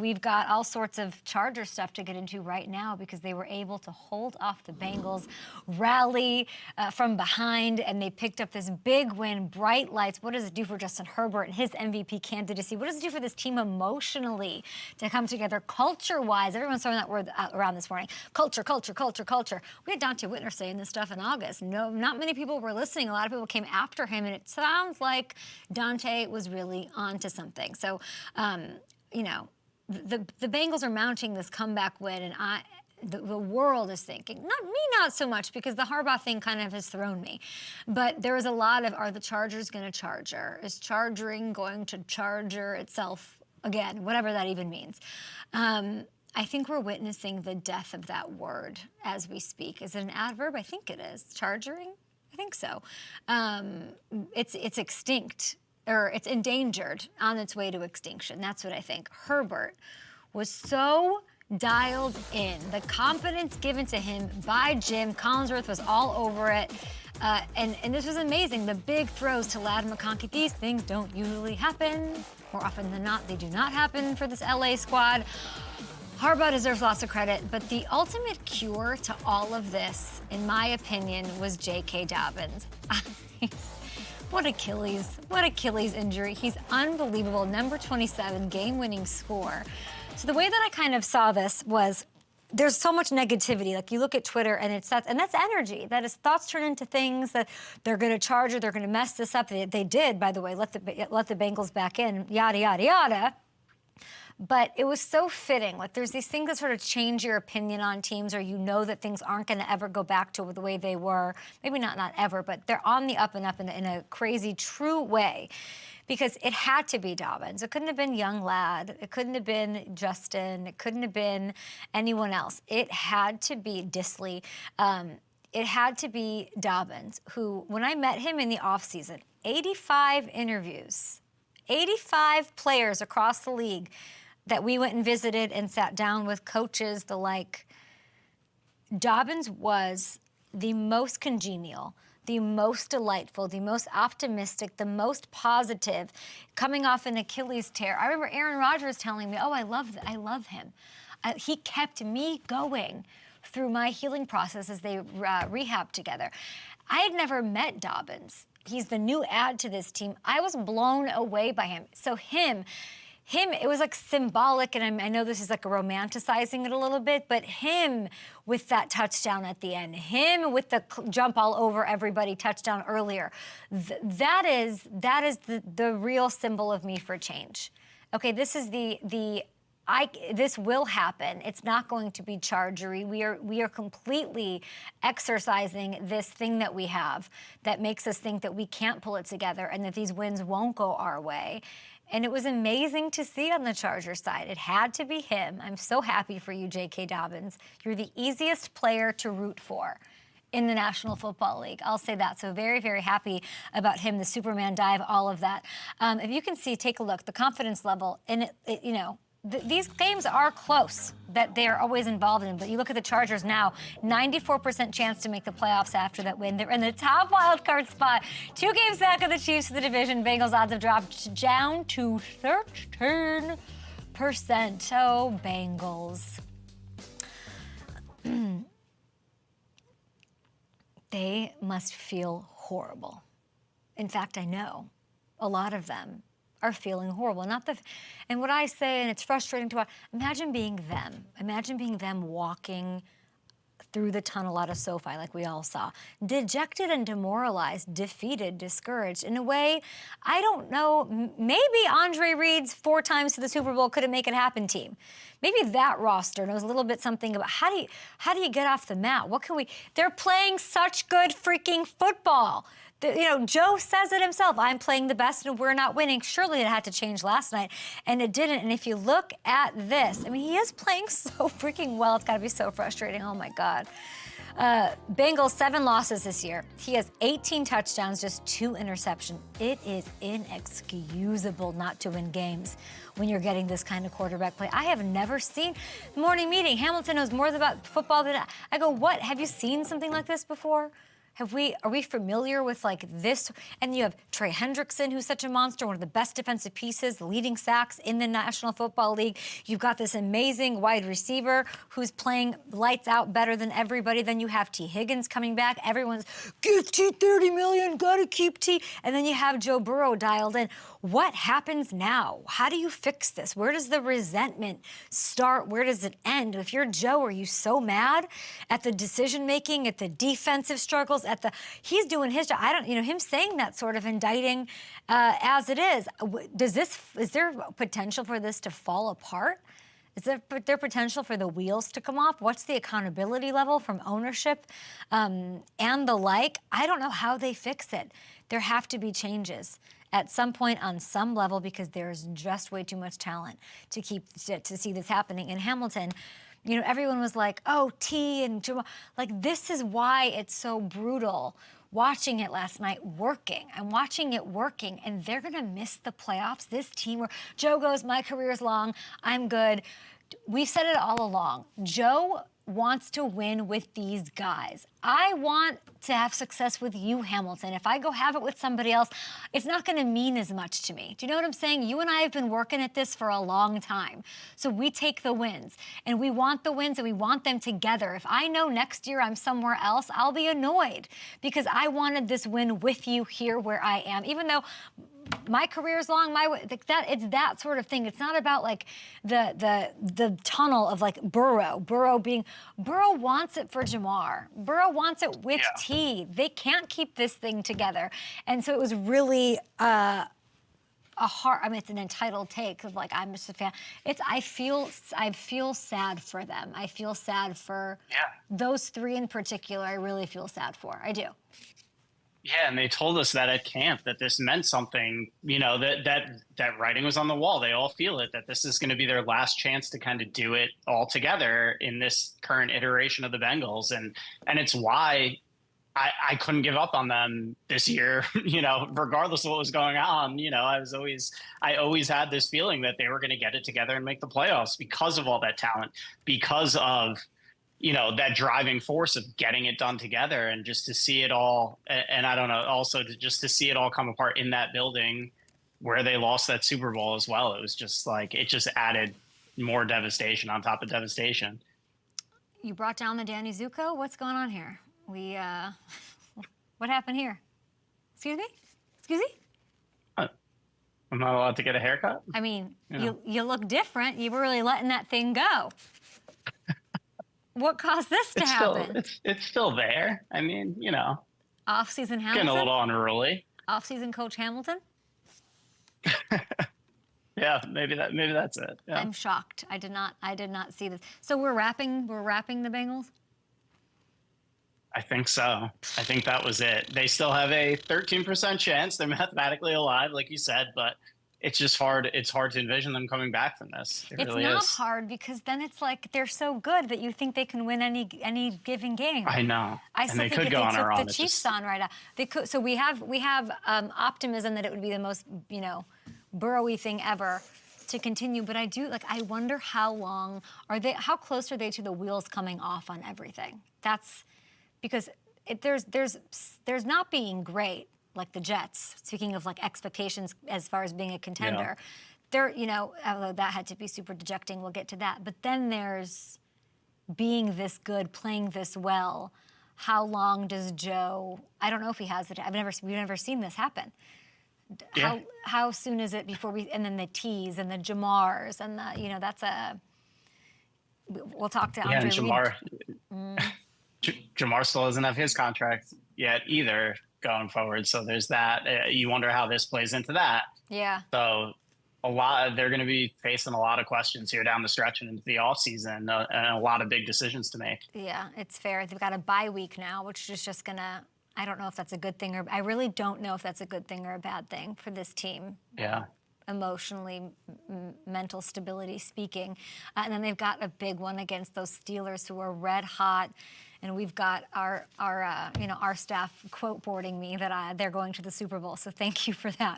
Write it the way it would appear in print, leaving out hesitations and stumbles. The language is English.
We've got all sorts of Charger stuff to get into right now because they were able to hold off the Bengals, rally from behind, and they picked up this big win, bright lights. What does it do for Justin Herbert and his MVP candidacy? What does it do for this team emotionally to come together culture-wise? Everyone's throwing that word around this morning. Culture, culture, culture, culture. We had Dante Whitner saying this stuff in August. No, not many people were listening. A lot of people came after him, and it sounds like Dante was really onto something. So, you know, the Bengals are mounting this comeback win, and the world is thinking, not so much, because the Harbaugh thing kind of has thrown me. But there was a lot of, are the Chargers going to charger? Is chargering going to charger itself again? Whatever that even means. I think we're witnessing the death of that word as we speak. Is it an adverb? I think it is. Chargering? I think so. It's extinct. Or it's endangered, on its way to extinction. That's what I think. Herbert was so dialed in. The confidence given to him by Jim. Collinsworth was all over it. And this was amazing. The big throws to Ladd McConkey. These things don't usually happen. More often than not, they do not happen for this LA squad. Harbaugh deserves lots of credit, but the ultimate cure to all of this, in my opinion, was J.K. Dobbins. What Achilles injury. He's unbelievable. Number 27, game-winning score. So the way that I kind of saw this was, there's so much negativity. Like, you look at Twitter, and that's energy. That is thoughts turn into things, that they're going to charge or they're going to mess this up. They did, by the way, let the Bengals back in, yada, yada, yada. But it was so fitting. Like, there's these things that sort of change your opinion on teams, or you know that things aren't going to ever go back to the way they were. Maybe not ever, but they're on the up and up in a crazy, true way. Because it had to be Dobbins. It couldn't have been young Ladd. It couldn't have been Justin. It couldn't have been anyone else. It had to be Disley. It had to be Dobbins, who, when I met him in the offseason, 85 interviews, 85 players across the league that we went and visited and sat down with coaches, the like. Dobbins was the most congenial, the most delightful, the most optimistic, the most positive, coming off an Achilles tear. I remember Aaron Rodgers telling me, oh, I love him. He kept me going through my healing process as they rehabbed together. I had never met Dobbins. He's the new add to this team. I was blown away by him. So him, it was like symbolic, and I know this is like a romanticizing it a little bit, but him with that touchdown at the end, him with the jump all over everybody touchdown earlier, that is the real symbol of me for change. Okay, this is this will happen. It's not going to be chargery. We are completely exercising this thing that we have that makes us think that we can't pull it together and that these wins won't go our way. And it was amazing to see on the Chargers side. It had to be him. I'm so happy for you, J.K. Dobbins. You're the easiest player to root for in the National Football League. I'll say that. So very, very happy about him, the Superman dive, all of that. If you can see, take a look, the confidence level, and you know, these games are close, that they're always involved in. But you look at the Chargers now, 94% chance to make the playoffs after that win. They're in the top wild card spot. 2 games back of the Chiefs in the division. Bengals odds have dropped down to 13%. Oh, Bengals. They must feel horrible. In fact, I know a lot of them are feeling horrible. And what I say, and it's frustrating to watch, imagine being them. Imagine being them walking through the tunnel out of SoFi like we all saw. Dejected and demoralized, defeated, discouraged. In a way, I don't know, maybe Andre Reed's 4 times to the Super Bowl couldn't make it happen team. Maybe that roster knows a little bit something about how do you get off the mat? What can we, they're playing such good freaking football. You know, Joe says it himself, I'm playing the best and we're not winning. Surely it had to change last night, and it didn't. And if you look at this, I mean, he is playing so freaking well. It's got to be so frustrating. Oh, my God. Bengals, 7 losses this year. He has 18 touchdowns, just 2 interceptions. It is inexcusable not to win games when you're getting this kind of quarterback play. I have never seen morning meeting. Hamilton knows more about football than I go, what? Have you seen something like this before? Are we familiar with like this? And you have Trey Hendrickson, who's such a monster, one of the best defensive pieces, the leading sacks in the National Football League. You've got this amazing wide receiver who's playing lights out better than everybody. Then you have T. Higgins coming back. Everyone's, give T 30 million, gotta keep T. And then you have Joe Burrow dialed in. What happens now? How do you fix this? Where does the resentment start? Where does it end? If you're Joe, are you so mad at the decision making, at the defensive struggles, he's doing his job. I don't, him saying that sort of indicting as it is. Is there potential for this to fall apart? Is there potential for the wheels to come off? What's the accountability level from ownership and the like? I don't know how they fix it. There have to be changes at some point on some level because there's just way too much talent to see this happening. In Hamilton, everyone was like, oh, T and Jamal. Like, this is why it's so brutal watching it last night working. I'm watching it working, and they're going to miss the playoffs. This team where Joe goes, my career's long, I'm good. We've said it all along. Joe wants to win with these guys. I want to have success with you, Hamilton. If I go have it with somebody else, it's not going to mean as much to me. Do you know what I'm saying? You and I have been working at this for a long time. So we take the wins, and we want the wins, and we want them together. If I know next year I'm somewhere else, I'll be annoyed because I wanted this win with you here where I am, even though my career's long, it's that sort of thing. It's not about like the tunnel of like Burrow wants it for Jamar. Burrow wants it with T. They can't keep this thing together. And so it was really a hard, it's an entitled take of like, I'm just a fan. I feel sad for them. I feel sad for those three in particular. I really feel sad for. I do. Yeah, and they told us that at camp that this meant something, that writing was on the wall. They all feel it, that this is going to be their last chance to kind of do it all together in this current iteration of the Bengals. And it's why I couldn't give up on them this year, regardless of what was going on. I always had this feeling that they were going to get it together and make the playoffs because of all that talent, because of that driving force of getting it done together, and just to see it all. And I don't know, also just to see it all come apart in that building where they lost that Super Bowl as well. It was just like, it just added more devastation on top of devastation. You brought down the Danny Zuko. What's going on here? What happened here? Excuse me? I'm not allowed to get a haircut? I mean, you look different. You were really letting that thing go. What caused this to happen? It's still there. I mean, Off-season Hamilton? Getting a little unruly. Off-season Coach Hamilton? Yeah, maybe that's it. Yeah. I'm shocked. I did not see this. So we're wrapping the Bengals? I think so. I think that was it. They still have a 13% chance. They're mathematically alive, like you said, but it's just hard. It's hard to envision them coming back from this. It's really not is. hard because then it's like they're so good that you think they can win any given game. I know. I still and they think could if go they on a took run. the Chiefs on right now, they could. So we have optimism that it would be the most Burrow-y thing ever to continue. But I wonder how long how close are they to the wheels coming off on everything? That's because there's not being great. Like the Jets, speaking of like expectations as far as being a contender, they're, although that had to be super dejecting, we'll get to that. But then there's being this good, playing this well. How long does Joe, I don't know if he has it. We've never seen this happen. Yeah. How soon is it before and then the T's and the Jamars and we'll talk to Andre Jamar. Jamar still doesn't have his contract yet either going forward. So there's that. You wonder how this plays into that. Yeah. So they're going to be facing a lot of questions here down the stretch and into the offseason, and a lot of big decisions to make. Yeah, it's fair. They've got a bye week now, which is just going to, I don't know if that's a good thing I really don't know if that's a good thing or a bad thing for this team. Yeah. Emotionally, mental stability speaking. And then they've got a big one against those Steelers who are red hot. And we've got our staff quote boarding me that they're going to the Super Bowl. So thank you for that.